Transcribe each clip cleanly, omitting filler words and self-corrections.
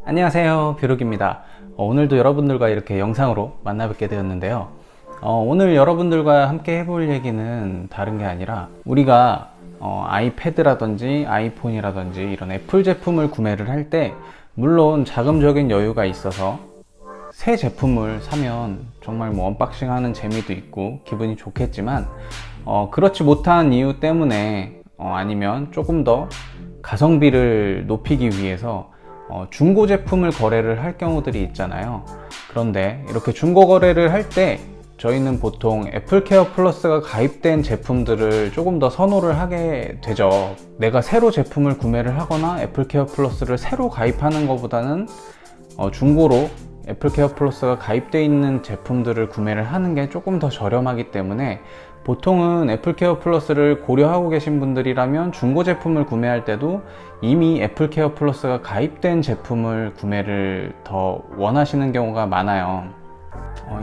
안녕하세요, 벼룩입니다. 오늘도 여러분들과 이렇게 영상으로 만나 뵙게 되었는데요. 오늘 여러분들과 함께 해볼 얘기는 다른 게 아니라 우리가 아이패드라든지 아이폰이라든지 이런 애플 제품을 구매를 할 때 물론 자금적인 여유가 있어서 새 제품을 사면 정말 언박싱 하는 재미도 있고 기분이 좋겠지만 그렇지 못한 이유 때문에 아니면 조금 더 가성비를 높이기 위해서 중고 제품을 거래를 할 경우들이 있잖아요. 그런데 이렇게 중고 거래를 할 때 저희는 보통 애플케어 플러스가 가입된 제품들을 조금 더 선호를 하게 되죠. 내가 새로 제품을 구매를 하거나 애플케어 플러스를 새로 가입하는 것보다는 중고로 애플케어 플러스가 가입되어 있는 제품들을 구매를 하는 게 조금 더 저렴하기 때문에 보통은 애플케어 플러스를 고려하고 계신 분들이라면 중고 제품을 구매할 때도 이미 애플케어 플러스가 가입된 제품을 구매를 더 원하시는 경우가 많아요.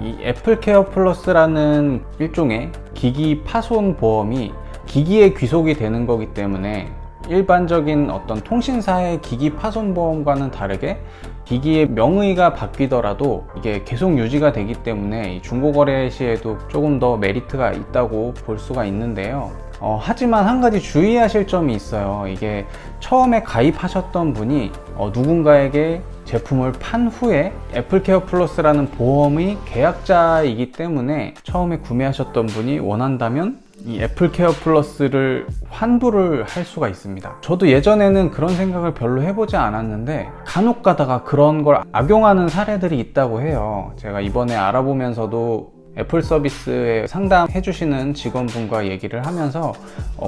이 애플케어 플러스라는 일종의 기기 파손 보험이 기기에 귀속이 되는 거기 때문에 일반적인 어떤 통신사의 기기 파손 보험과는 다르게 기기의 명의가 바뀌더라도 이게 계속 유지가 되기 때문에 중고거래 시에도 조금 더 메리트가 있다고 볼 수가 있는데요. 하지만 한 가지 주의하실 점이 있어요. 이게 처음에 가입하셨던 분이 누군가에게 제품을 판 후에 애플케어 플러스라는 보험의 계약자이기 때문에 처음에 구매하셨던 분이 원한다면 이 애플케어 플러스를 환불을 할 수가 있습니다. 저도 예전에는 그런 생각을 별로 해보지 않았는데 간혹 가다가 그런 걸 악용하는 사례들이 있다고 해요. 제가 이번에 알아보면서도 애플 서비스에 상담해 주시는 직원분과 얘기를 하면서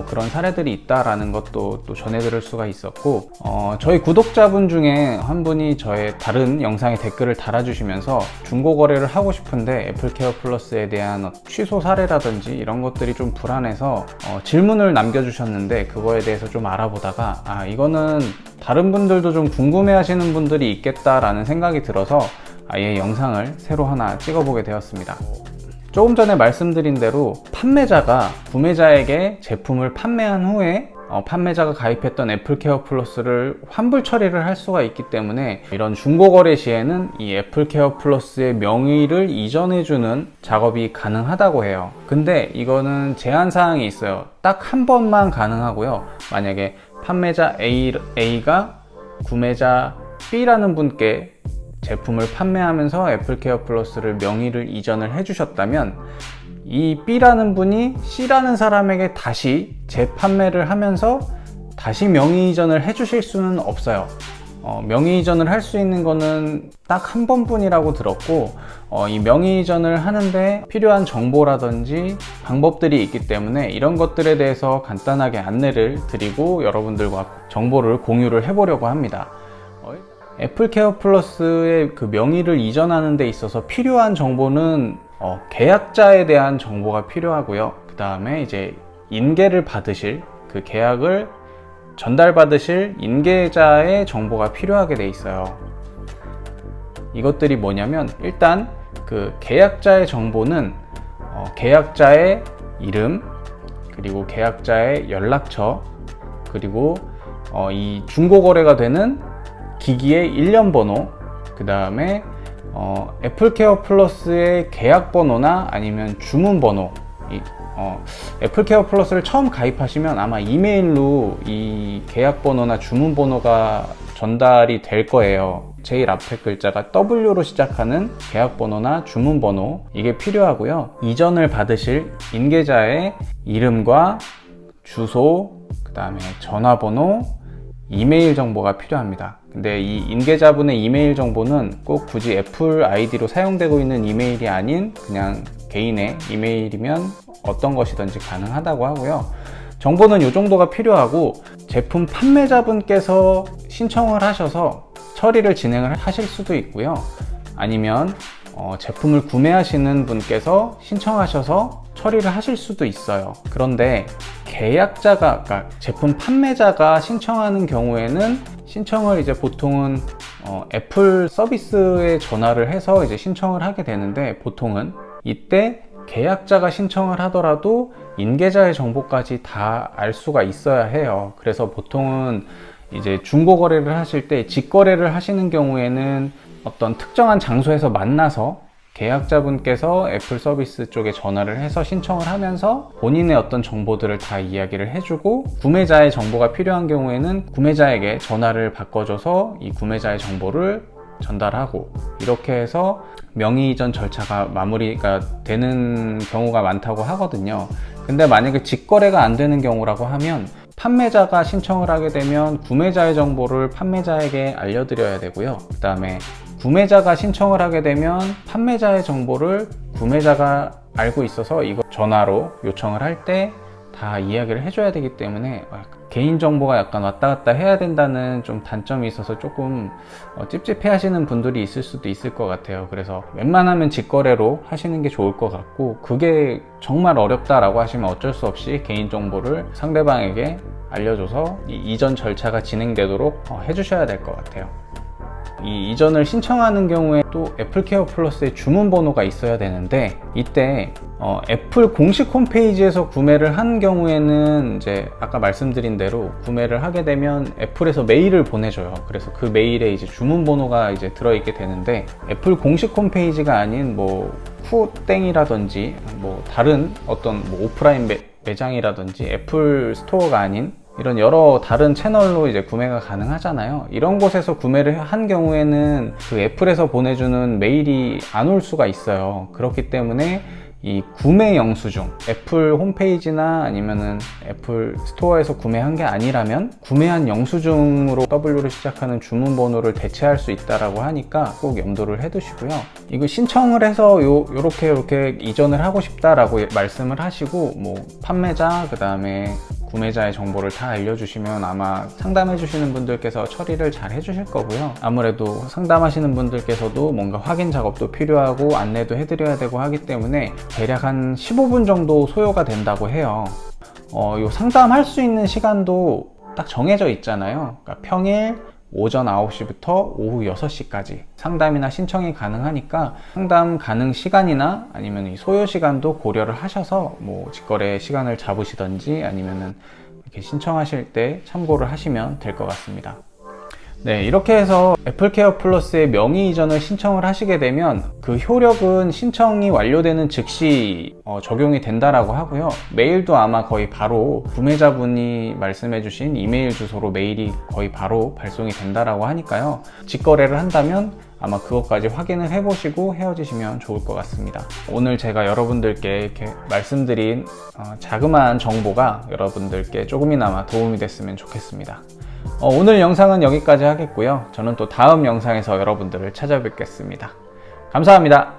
그런 사례들이 있다라는 것도 또 전해 들을 수가 있었고, 저희 구독자분 중에 한 분이 저의 다른 영상에 댓글을 달아주시면서 중고 거래를 하고 싶은데 애플케어 플러스에 대한 취소 사례라든지 이런 것들이 좀 불안해서 질문을 남겨주셨는데, 그거에 대해서 좀 알아보다가 이거는 다른 분들도 좀 궁금해 하시는 분들이 있겠다라는 생각이 들어서 아예 영상을 새로 하나 찍어보게 되었습니다. 조금 전에 말씀드린 대로 판매자가 구매자에게 제품을 판매한 후에 판매자가 가입했던 애플케어 플러스를 환불 처리를 할 수가 있기 때문에 이런 중고 거래 시에는 이 애플케어 플러스의 명의를 이전해주는 작업이 가능하다고 해요. 근데 이거는 제한 사항이 있어요. 딱 한 번만 가능하고요. 만약에 판매자 A가 구매자 B라는 분께 제품을 판매하면서 애플케어 플러스를 명의를 이전을 해주셨다면 이 B라는 분이 C라는 사람에게 다시 재판매를 하면서 다시 명의 이전을 해주실 수는 없어요. 명의 이전을 할 수 있는 거는 딱 한 번뿐이라고 들었고, 이 명의 이전을 하는데 필요한 정보라든지 방법들이 있기 때문에 이런 것들에 대해서 간단하게 안내를 드리고 여러분들과 정보를 공유를 해보려고 합니다. 애플케어 플러스의 그 명의를 이전하는 데 있어서 필요한 정보는 계약자에 대한 정보가 필요하고요. 그 다음에 이제 인계를 받으실, 그 계약을 전달받으실 인계자의 정보가 필요하게 돼 있어요. 이것들이 뭐냐면, 일단 그 계약자의 정보는 계약자의 이름, 그리고 계약자의 연락처, 그리고 이 중고거래가 되는 기기의 일련 번호, 그 다음에 애플케어 플러스의 계약 번호나 아니면 주문 번호. 애플케어 플러스를 처음 가입하시면 아마 이메일로 이 계약 번호나 주문 번호가 전달이 될 거예요. 제일 앞에 글자가 W로 시작하는 계약 번호나 주문 번호, 이게 필요하고요. 이전을 받으실 인계자의 이름과 주소, 그 다음에 전화번호, 이메일 정보가 필요합니다. 근데 이 인계자분의 이메일 정보는 꼭 굳이 애플 아이디로 사용되고 있는 이메일이 아닌 그냥 개인의 이메일이면 어떤 것이든지 가능하다고 하고요. 정보는 이 정도가 필요하고, 제품 판매자분께서 신청을 하셔서 처리를 진행을 하실 수도 있고요. 아니면 제품을 구매하시는 분께서 신청하셔서 처리를 하실 수도 있어요. 그런데 계약자가, 그러니까 제품 판매자가 신청하는 경우에는 신청을 이제 보통은 애플 서비스에 전화를 해서 이제 신청을 하게 되는데, 보통은 이때 계약자가 신청을 하더라도 인계자의 정보까지 다 알 수가 있어야 해요. 그래서 보통은 이제 중고 거래를 하실 때 직거래를 하시는 경우에는 어떤 특정한 장소에서 만나서 계약자분께서 애플 서비스 쪽에 전화를 해서 신청을 하면서 본인의 어떤 정보들을 다 이야기를 해주고, 구매자의 정보가 필요한 경우에는 구매자에게 전화를 바꿔줘서 이 구매자의 정보를 전달하고, 이렇게 해서 명의 이전 절차가 마무리가 되는 경우가 많다고 하거든요. 근데 만약에 직거래가 안 되는 경우라고 하면 판매자가 신청을 하게 되면 구매자의 정보를 판매자에게 알려드려야 되고요. 그 다음에 구매자가 신청을 하게 되면 판매자의 정보를 구매자가 알고 있어서 이거 전화로 요청을 할 때 다 이야기를 해줘야 되기 때문에 개인정보가 약간 왔다 갔다 해야 된다는 좀 단점이 있어서 조금 찝찝해 하시는 분들이 있을 수도 있을 것 같아요. 그래서 웬만하면 직거래로 하시는 게 좋을 것 같고, 그게 정말 어렵다라고 하시면 어쩔 수 없이 개인정보를 상대방에게 알려줘서 이 이전 절차가 진행되도록 해주셔야 될 것 같아요. 이 이전을 신청하는 경우에 또 애플케어 플러스의 주문 번호가 있어야 되는데, 이때 애플 공식 홈페이지에서 구매를 한 경우에는 이제 아까 말씀드린 대로 구매를 하게 되면 애플에서 메일을 보내줘요. 그래서 그 메일에 이제 주문 번호가 이제 들어있게 되는데, 애플 공식 홈페이지가 아닌 뭐 쿠땡이라든지 뭐 다른 어떤 뭐 오프라인 매장이라든지 애플 스토어가 아닌 이런 여러 다른 채널로 이제 구매가 가능하잖아요. 이런 곳에서 구매를 한 경우에는 그 애플에서 보내주는 메일이 안 올 수가 있어요. 그렇기 때문에 이 구매 영수증, 애플 홈페이지나 아니면은 애플 스토어에서 구매한 게 아니라면 구매한 영수증으로 W로 시작하는 주문 번호를 대체할 수 있다라고 하니까 꼭 염두를 해 두시고요. 이거 신청을 해서 요렇게 이전을 하고 싶다라고 말씀을 하시고, 뭐 판매자, 그 다음에 구매자의 정보를 다 알려주시면 아마 상담해 주시는 분들께서 처리를 잘 해주실 거고요. 아무래도 상담하시는 분들께서도 뭔가 확인 작업도 필요하고 안내도 해드려야 되고 하기 때문에 대략 한 15분 정도 소요가 된다고 해요. 요 상담할 수 있는 시간도 딱 정해져 있잖아요. 그러니까 평일 오전 9시부터 오후 6시까지 상담이나 신청이 가능하니까 상담 가능 시간이나 아니면 이 소요 시간도 고려를 하셔서 뭐 직거래 시간을 잡으시던지 아니면은 이렇게 신청하실 때 참고를 하시면 될 것 같습니다. 네, 이렇게 해서 애플케어 플러스의 명의 이전을 신청을 하시게 되면 그 효력은 신청이 완료되는 즉시 적용이 된다라고 하고요. 메일도 아마 거의 바로 구매자분이 말씀해 주신 이메일 주소로 메일이 거의 바로 발송이 된다라고 하니까요. 직거래를 한다면 아마 그것까지 확인을 해보시고 헤어지시면 좋을 것 같습니다. 오늘 제가 여러분들께 이렇게 말씀드린 자그마한 정보가 여러분들께 조금이나마 도움이 됐으면 좋겠습니다. 오늘 영상은 여기까지 하겠고요. 저는 또 다음 영상에서 여러분들을 찾아뵙겠습니다. 감사합니다.